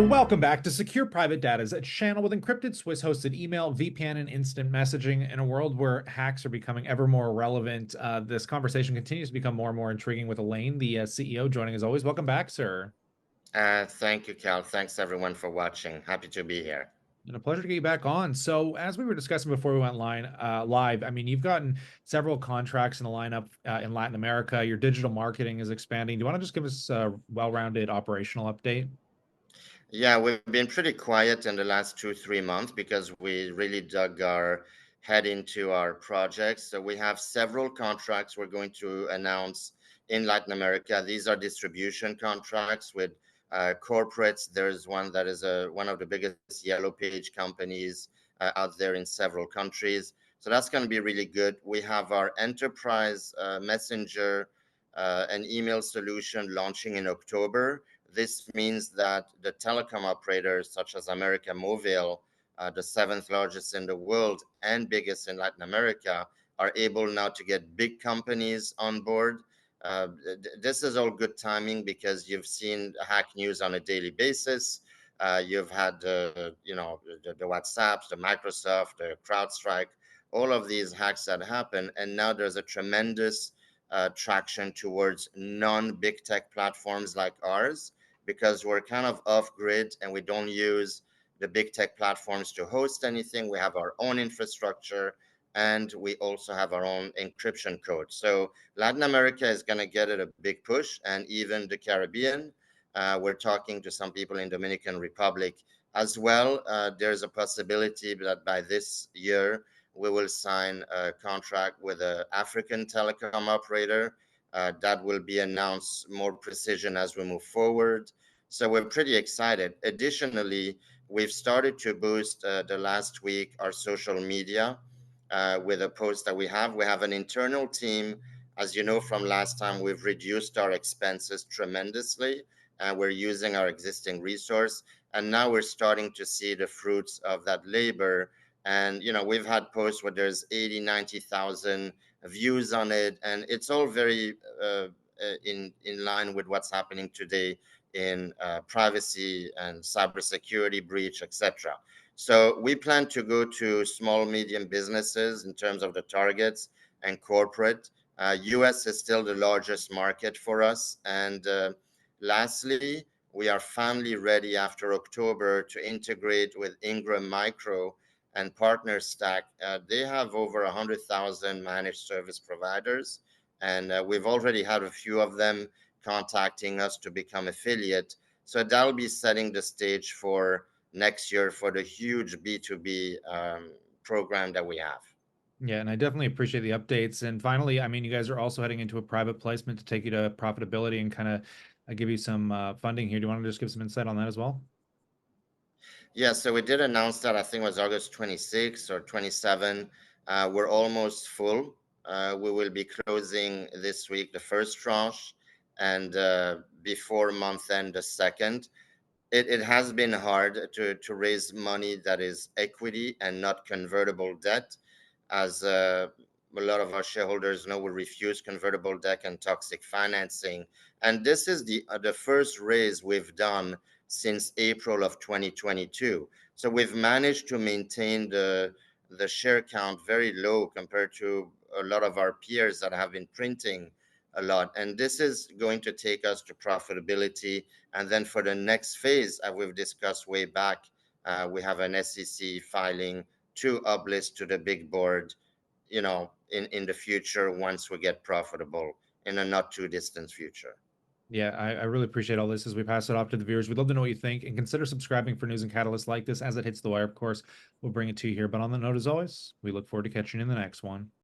Welcome back to Secure Private Data's a channel with encrypted Swiss-hosted email, VPN, and instant messaging. In a world where hacks are becoming ever more relevant, this conversation continues to become more and more intriguing with Elaine, the CEO, joining as always. Welcome back, sir. Thank you, Cal. Thanks everyone for watching. Happy to be here. And a pleasure to get you back on. So, as we were discussing before we went live, I mean, you've gotten several contracts in the lineup in Latin America. Your digital marketing is expanding. Do you want to just give us a well-rounded operational update? Yeah, we've been pretty quiet in the last 3 months because we really dug our head into our projects. So we have several contracts we're going to announce in Latin America. These are distribution contracts with corporates. There's one that is one of the biggest yellow page companies out there in several countries. So that's going to be really good. We have our enterprise messenger and email solution launching in October. This means that the telecom operators such as America Movil, the seventh largest in the world and biggest in Latin America, are able now to get big companies on board. This is all good timing because you've seen hack news on a daily basis. You've had, the WhatsApps, the Microsoft, the CrowdStrike, all of these hacks that happen, and now there's a tremendous traction towards non-big tech platforms like ours because we're kind of off grid and we don't use the big tech platforms to host anything. We have our own infrastructure and we also have our own encryption code. So Latin America is going to get it a big push, and even the Caribbean. We're talking to some people in Dominican Republic as well. There's a possibility that by this year we will sign a contract with an African telecom operator. That will be announced more precision as we move forward. So we're pretty excited. Additionally, we've started to boost the last week our social media with a post that we have. We have an internal team. As you know from last time, we've reduced our expenses tremendously. We're using our existing resource. And now we're starting to see the fruits of that labor. And, we've had posts where there's 80, 90,000 views on it. And it's all very in line with what's happening today in privacy and cybersecurity breach, etc. So we plan to go to small, medium businesses in terms of the targets and corporate. US is still the largest market for us. And lastly, we are finally ready after October to integrate with Ingram Micro and Partner Stack. They have over 100,000 managed service providers, and we've already had a few of them contacting us to become affiliate. So that'll be setting the stage for next year for the huge B2B program that we have. Yeah, and I definitely appreciate the updates. And finally, I mean, you guys are also heading into a private placement to take you to profitability and kind of give you some funding here. Do you want to just give some insight on that as well? Yeah, so we did announce that. I think it was August 26 or 27. We're almost full. We will be closing this week the first tranche, and before month end, the second. It has been hard to raise money that is equity and not convertible debt. As a lot of our shareholders know, we refuse convertible debt and toxic financing. And this is the first raise we've done since April of 2022. So we've managed to maintain the share count very low compared to a lot of our peers that have been printing a lot. And this is going to take us to profitability. And then for the next phase, as we've discussed way back, we have an SEC filing to uplist to the big board, in the future once we get profitable in a not too distant future. Yeah, I really appreciate all this as we pass it off to the viewers. We'd love to know what you think and consider subscribing for news and catalysts like this as it hits the wire. Of course, we'll bring it to you here. But on the note, as always, we look forward to catching you in the next one.